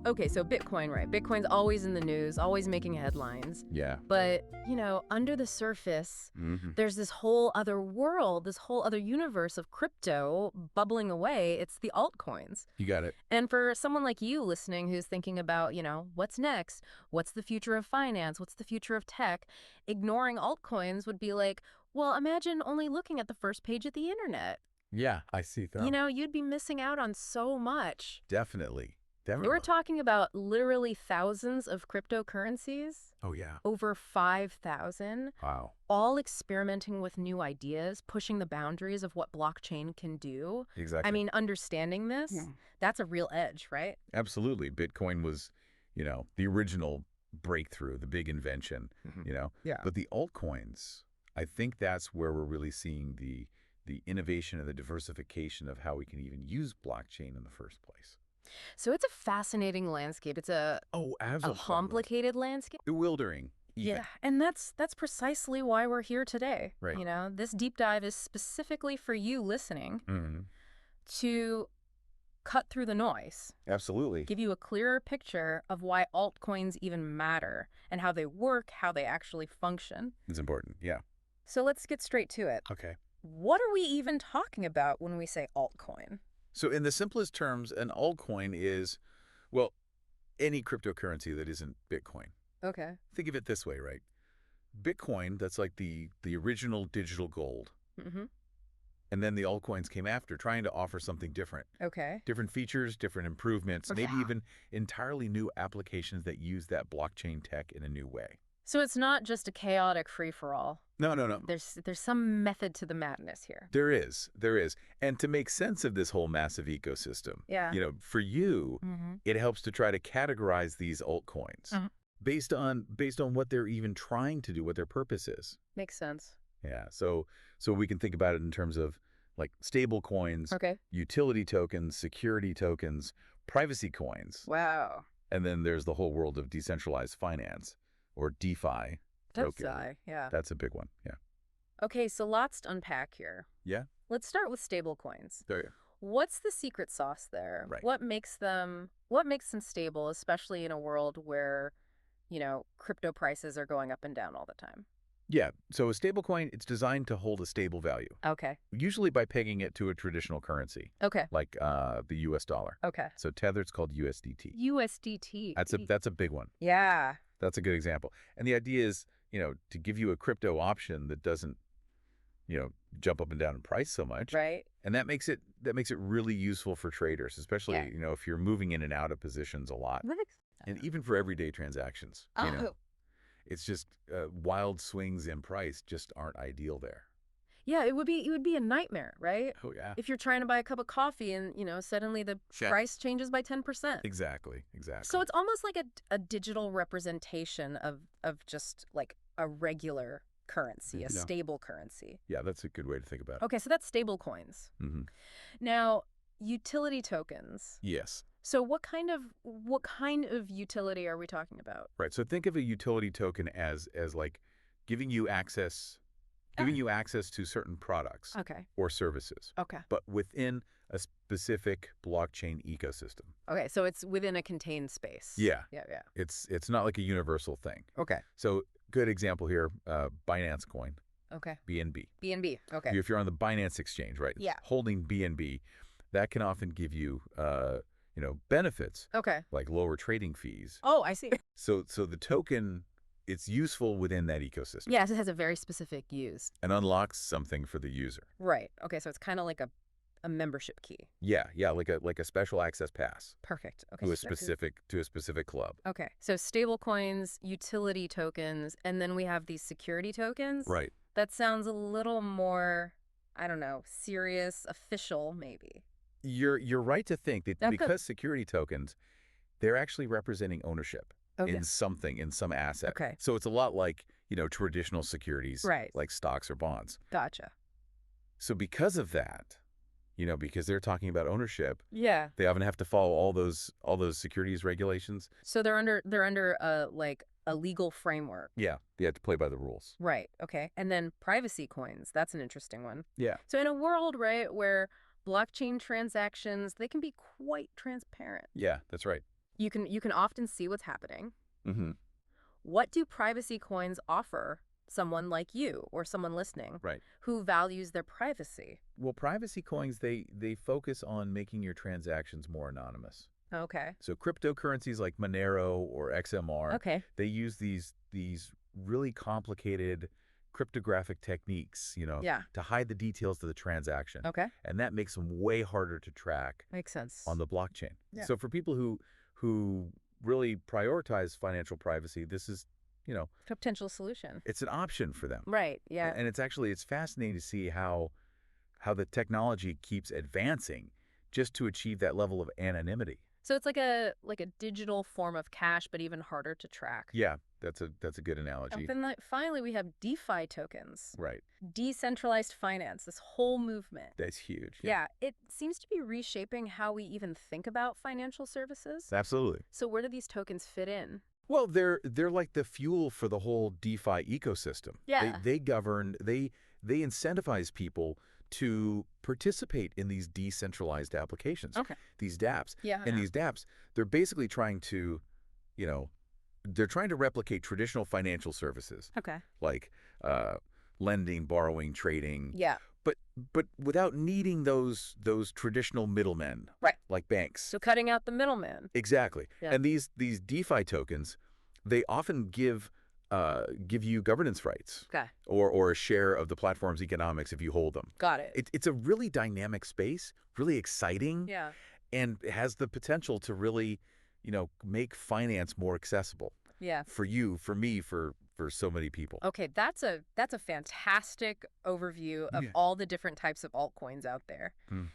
Okay, so Bitcoin, right? Bitcoin's always in the news, always making headlines. Yeah. But, under the surface, Hmm. there's this whole other world, this whole other universe of crypto bubbling away. It's the altcoins. You got it. And for someone like you listening who's thinking about, what's next? What's the future of finance? What's the future of tech? Ignoring altcoins would be like, well, imagine only looking at the first page of the internet. Yeah, I see. You'd be missing out on so much. Definitely. We're talking about literally thousands of cryptocurrencies, Oh, yeah. over 5,000, Wow. all experimenting with new ideas, pushing the boundaries of what blockchain can do. Exactly. I mean, understanding this, that's a real edge, right? Absolutely. Bitcoin was, the original breakthrough, the big invention, Yeah. But the altcoins, I think that's where we're really seeing the innovation and the diversification of how we can even use blockchain in the first place. So it's a fascinating landscape. It's a Absolutely. complicated landscape. Bewildering. Even. Yeah, and that's precisely why we're here today. Right. This deep dive is specifically for you listening Mhm. to cut through the noise, Absolutely. give you a clearer picture of why altcoins even matter and how they work, how they actually function. It's important. Yeah. So let's get straight to it. Okay. What are we even talking about when we say altcoin? So in the simplest terms, an altcoin is, well, any cryptocurrency that isn't Bitcoin. Okay. Think of it this way, right? Bitcoin, that's like the original digital gold. Mm-hmm. And then the altcoins came after, trying to offer something different. Okay. Different features, different improvements, maybe even entirely new applications that use that blockchain tech in a new way. So it's not just a chaotic free-for-all. No. There's some method to the madness here. There is. And to make sense of this whole massive ecosystem, Yeah. For you, it helps to try to categorize these altcoins based on what they're even trying to do, what their purpose is. Makes sense. Yeah. So we can think about it in terms of like stable coins, Okay. utility tokens, security tokens, privacy coins. Wow. And then there's the whole world of decentralized finance or DeFi. token. Yeah. That's a big one. Yeah. Okay, so lots to unpack here. Yeah. Let's start with stablecoins. There you go. What's the secret sauce there? Right. What makes them stable, especially in a world where, crypto prices are going up and down all the time? Yeah. So a stablecoin, it's designed to hold a stable value, Okay. usually by pegging it to a traditional currency, Okay. like the US dollar. Okay. So tethered's called USDT. USDT. That's a big one. Yeah. That's a good example. And the idea is, to give you a crypto option that doesn't, jump up and down in price so much. Right. And that makes it really useful for traders, especially, if you're moving in and out of positions a lot. And even for everyday transactions. It's just wild swings in price just aren't ideal there. Yeah, it would be a nightmare, right? Oh, yeah. If you're trying to buy a cup of coffee and, suddenly the price changes by 10%. Exactly. So it's almost like a digital representation of just like a regular currency, a stable currency. Yeah, that's a good way to think about it. Okay, so that's stable coins. Mm-hmm. Now, utility tokens. Yes. So what kind of utility are we talking about? Right. So think of a utility token as like giving you access to certain products or services. Okay. But within a specific blockchain ecosystem. Okay, so it's within a contained space. Yeah. Yeah. It's not like a universal thing. Okay. So good example here, Binance coin, Okay. BNB. BNB. Okay. If you're on the Binance exchange, right? Yeah. Holding BNB, that can often give you benefits. Okay. Like lower trading fees. Oh, I see. So the token, it's useful within that ecosystem. Yes, it has a very specific use. And unlocks something for the user. Right. Okay, so it's kind of like a membership key. Yeah, like a special access pass. Perfect. Okay. To a specific club. Okay. So stable coins, utility tokens, and then we have these security tokens. Right. That sounds a little more, I don't know, serious, official maybe. You're right to think that because security tokens, they're actually representing ownership in something, in some asset. Okay. So it's a lot like, traditional securities, right, like stocks or bonds. Gotcha. So because of that, because they're talking about ownership, yeah, they often have to follow all those securities regulations. So they're under like a legal framework. Yeah, they have to play by the rules. Right. Okay. And then privacy coins. That's an interesting one. Yeah. So in a world, right, where blockchain transactions, they can be quite transparent. Yeah, that's right. You can often see what's happening. Mm-hmm. What do privacy coins offer someone like you or someone listening Right. who values their privacy? Well, privacy coins, they focus on making your transactions more anonymous. Okay. So cryptocurrencies like Monero or XMR, Okay. they use these really complicated cryptographic techniques, Yeah. to hide the details of the transaction. Okay. And that makes them way harder to track Makes sense. on the blockchain. Yeah. So for people who really prioritize financial privacy, this is, Potential solution. it's an option for them. Right. Yeah. And it's fascinating to see how the technology keeps advancing just to achieve that level of anonymity. So it's like a digital form of cash, but even harder to track. Yeah, that's a good analogy. And then finally, we have DeFi tokens, Right. decentralized finance, this whole movement. That's huge. Yeah, it seems to be reshaping how we even think about financial services. Absolutely. So where do these tokens fit in? Well, they're like the fuel for the whole DeFi ecosystem. Yeah. They govern, they incentivize people to participate in these decentralized applications. Okay. These dApps. Yeah. And these dApps, they're basically trying to, they're trying to replicate traditional financial services Okay. like lending, borrowing, trading. Yeah. But without needing those traditional middlemen, Right. like banks. So cutting out the middleman. Exactly. Yeah. And these DeFi tokens, they often give you governance rights. Okay. Or a share of the platform's economics if you hold them. Got it. It's a really dynamic space, really exciting, Yeah. and it has the potential to really, make finance more accessible. Yeah. For you, for me, for so many people. Okay, that's a fantastic overview of all the different types of altcoins out there.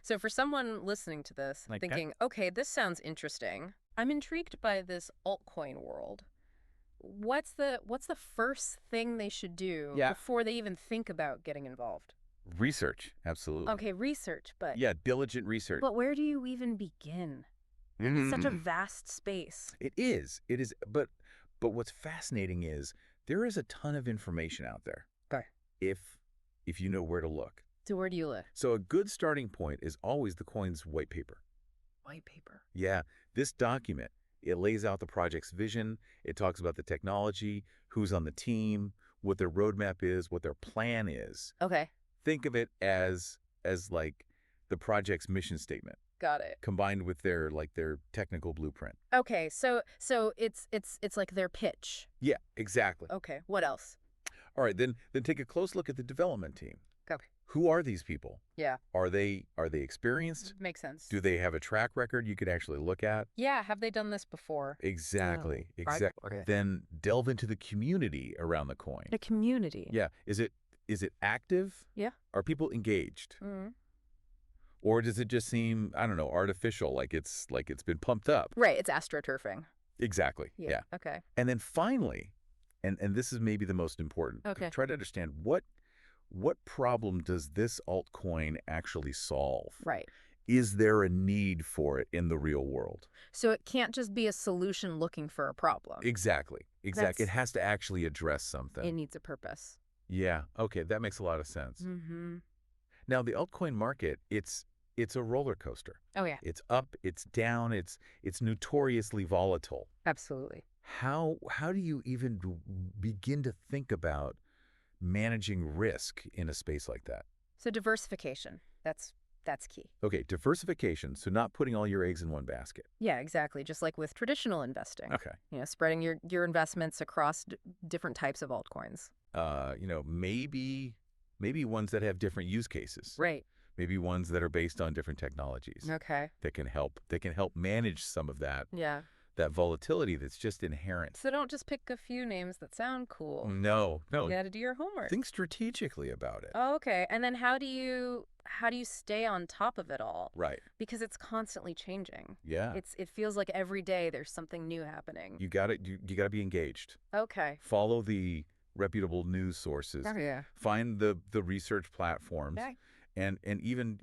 So for someone listening to this, Like thinking, okay, this sounds interesting. I'm intrigued by this altcoin world. What's the first thing they should do before they even think about getting involved? Research, absolutely. Okay, research, but Yeah, diligent research. But where do you even begin? It's such a vast space. It is. But what's fascinating is there is a ton of information out there. Okay. If you know where to look. So where do you look? So a good starting point is always the coin's white paper. White paper. Yeah, this document, it lays out the project's vision. It talks about the technology, who's on the team, what their roadmap is, what their plan is. Okay. Think of it as like the project's mission statement. Got it. Combined with their technical blueprint. Okay, so it's like their pitch. Yeah, exactly. Okay, what else? All right, then take a close look at the development team. Okay. Who are these people? Yeah. Are they experienced? Makes sense. Do they have a track record you could actually look at? Yeah, have they done this before? Exactly. Oh, Exactly. okay. Then delve into the community around the coin. The community. Yeah. Is it active? Yeah. Are people engaged? Mm-hmm. Or does it just seem, I don't know, artificial, like it's been pumped up? Right, it's astroturfing. Exactly. Yeah. Okay. And then finally, and this is maybe the most important. Okay. Try to understand what problem does this altcoin actually solve? Right. Is there a need for it in the real world? So it can't just be a solution looking for a problem. Exactly. It has to actually address something. It needs a purpose. Yeah. Okay, that makes a lot of sense. Mm-hmm. Now, the altcoin market, it's a roller coaster. Oh, yeah. It's up, it's down, it's notoriously volatile. Absolutely. How do you even begin to think about managing risk in a space like that? So diversification, that's key. Okay, diversification, so not putting all your eggs in one basket. Yeah, exactly. Just like with traditional investing. Okay. Spreading your investments across different types of altcoins. Maybe ones that have different use cases. Right. Maybe ones that are based on different technologies. Okay. That can help manage some of that. Yeah. That volatility that's just inherent. So don't just pick a few names that sound cool. No. You got to do your homework. Think strategically about it. Oh, okay. And then how do you stay on top of it all? Right. Because it's constantly changing. Yeah. It feels like every day there's something new happening. You got to be engaged. Okay. Follow the reputable news sources. Oh, yeah. Find the research platforms. Okay. And even,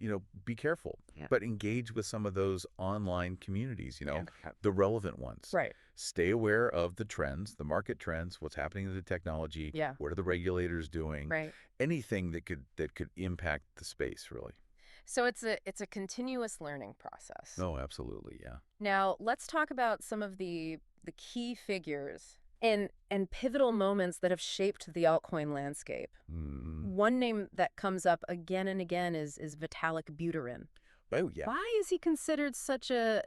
be careful, but engage with some of those online communities, the relevant ones. Right. Stay aware of the trends, the market trends, what's happening to the technology. Yeah. What are the regulators doing? Right. Anything that could impact the space, really. So it's a continuous learning process. Oh, absolutely, yeah. Now, let's talk about some of the key figures and pivotal moments that have shaped the altcoin landscape. Mm. One name that comes up again and again is Vitalik Buterin. Oh, yeah. Why is he considered such an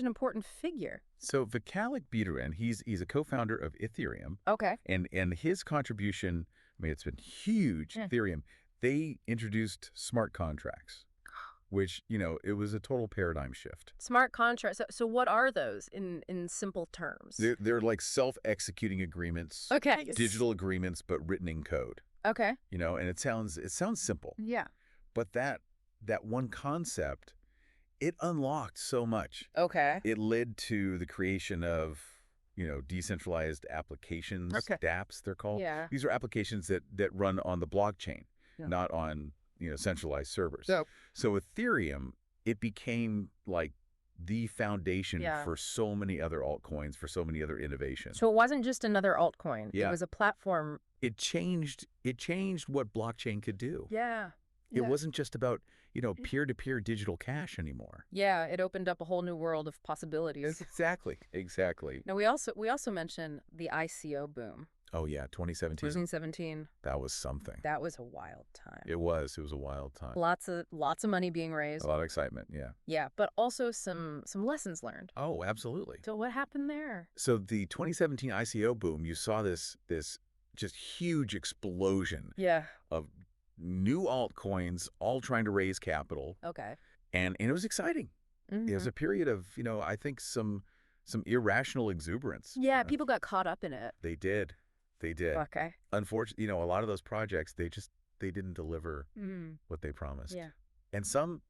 important figure? So Vitalik Buterin, he's a co-founder of Ethereum, Okay. and his contribution, I mean, it's been huge. Yeah. Ethereum, they introduced smart contracts, which, it was a total paradigm shift. Smart contracts. So what are those in simple terms? They're like self-executing agreements, Okay. digital agreements, but written in code. Okay. And it sounds simple, Yeah. but that one concept, it unlocked so much. Okay. It led to the creation of, decentralized applications, Okay. dApps, they're called. Yeah. These are applications that run on the blockchain, Yeah. not on, centralized servers. So So Ethereum, it became like the foundation Yeah. for so many other altcoins, for so many other innovations. it wasn't just another altcoin. Yeah. It was a platform. It changed what blockchain could do. Yeah. It wasn't just about, peer-to-peer digital cash anymore. Yeah, it opened up a whole new world of possibilities. Exactly. Now we also mentioned the ICO boom. Oh, yeah, 2017. 2017. That was something. That was a wild time. It was a wild time. Lots of money being raised. A lot of excitement, yeah. Yeah, but also some lessons learned. Oh, absolutely. So what happened there? So the 2017 ICO boom, you saw this just huge explosion Yeah. of new altcoins all trying to raise capital, Okay. and it was exciting. It was a period of, I think some irrational exuberance. Yeah, people got caught up in it. They did. Okay. Unfortunately, a lot of those projects, they didn't deliver Mm. what they promised. Yeah. And some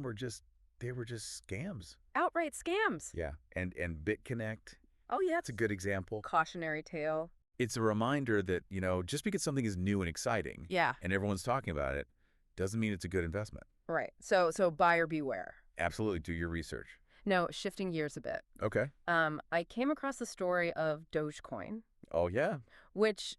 were just scams. Outright scams. Yeah. And BitConnect, Oh yeah, it's a good example. cautionary tale. It's a reminder that, just because something is new and exciting Yeah. and everyone's talking about it, doesn't mean it's a good investment. Right. So buyer beware. Absolutely. Do your research. No, shifting gears a bit. Okay. I came across the story of Dogecoin, Oh, yeah. which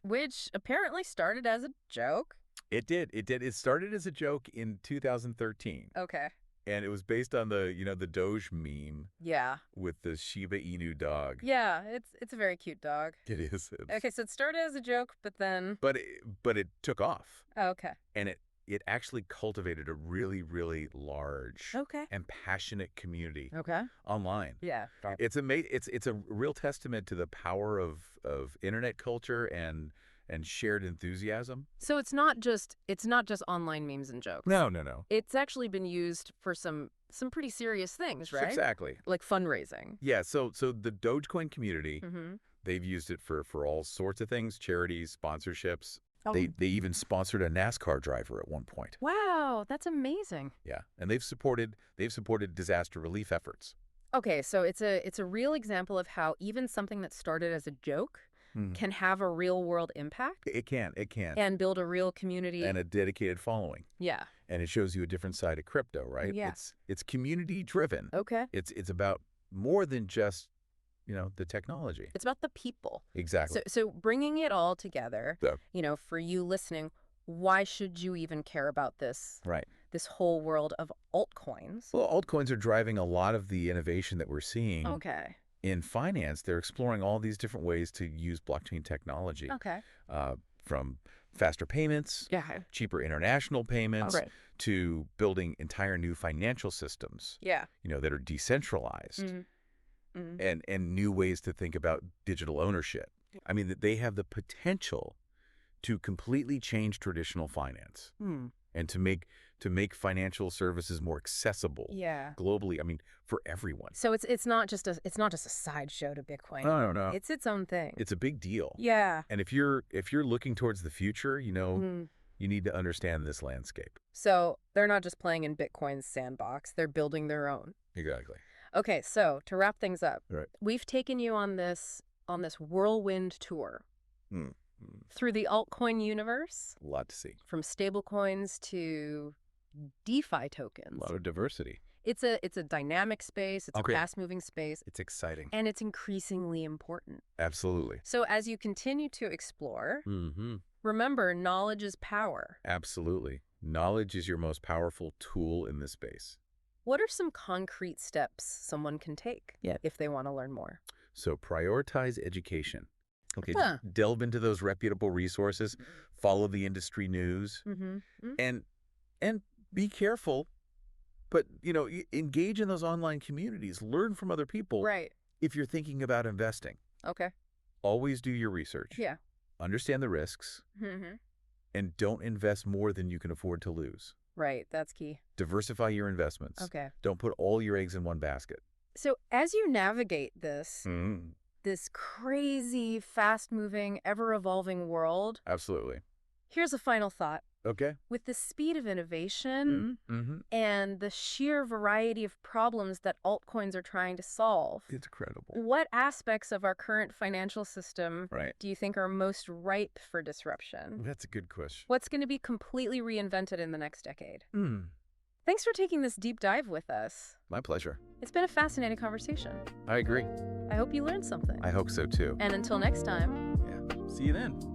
apparently started as a joke. It did. It started as a joke in 2013. Okay. And it was based on the, the Doge meme Yeah. with the Shiba Inu dog. Yeah, it's a very cute dog. It is. Okay, so it started as a joke, but then But it took off. oh, okay. And it actually cultivated a really, really large Okay. and passionate community Okay. online. Yeah. It's a real testament to the power of internet culture and shared enthusiasm. So it's not just online memes and jokes. No. It's actually been used for some pretty serious things, right? Exactly. Like fundraising. Yeah, so the Dogecoin community, Mm-hmm. they've used it for all sorts of things, charities, sponsorships. Oh. They even sponsored a NASCAR driver at one point. Wow, that's amazing. Yeah, and they've supported disaster relief efforts. Okay, so it's a real example of how even something that started as a joke can have a real world impact It can. and build a real community. And a dedicated following. Yeah. And it shows you a different side of crypto, right? Yeah. It's community driven. Okay. It's about more than just, the technology. It's about the people. Exactly. So bringing it all together, So- for you listening, why should you even care about this? Right. This whole world of altcoins. Well, altcoins are driving a lot of the innovation that we're seeing Okay. in finance. They're exploring all these different ways to use blockchain technology, Okay. from faster payments, Yeah. cheaper international payments, Right. to building entire new financial systems, Yeah. that are decentralized, Mm-hmm. and new ways to think about digital ownership. I mean, they have the potential to completely change traditional finance and to make financial services more accessible Yeah. globally. I mean, for everyone. So it's not just a sideshow to Bitcoin. No. It's its own thing. It's a big deal. Yeah. And if you're looking towards the future, you need to understand this landscape. So they're not just playing in Bitcoin's sandbox, they're building their own. Exactly. Okay, so to wrap things up, Right. we've taken you on this whirlwind tour Mm. through the altcoin universe, A lot to see. from stablecoins to DeFi A tokens. lot of diversity. It's a dynamic space, it's Okay. a fast-moving space, It's exciting. and it's increasingly important. Absolutely. So as you continue to explore, Mm-hmm. remember, knowledge is power. Absolutely. Knowledge is your most powerful tool in this space. What are some concrete steps someone can take if they want to learn more? So prioritize education. Okay, Huh. delve into those reputable resources, follow the industry news, and be careful, but engage in those online communities. Learn from other people Right. if you're thinking about investing. Okay. Always do your research. Yeah. Understand the risks, and don't invest more than you can afford to lose. Right. That's key. Diversify your investments. Okay. Don't put all your eggs in one basket. So as you navigate this crazy, fast-moving, ever-evolving world, Absolutely. here's a final thought. Okay. With the speed of innovation and the sheer variety of problems that altcoins are trying to solve, It's incredible. what aspects of our current financial system Right. do you think are most ripe for disruption? That's a good question. What's going to be completely reinvented in the next decade? Thanks for taking this deep dive with us. My pleasure. It's been a fascinating conversation. I agree. I hope you learned something. I hope so too. And until next time. Yeah. See you then.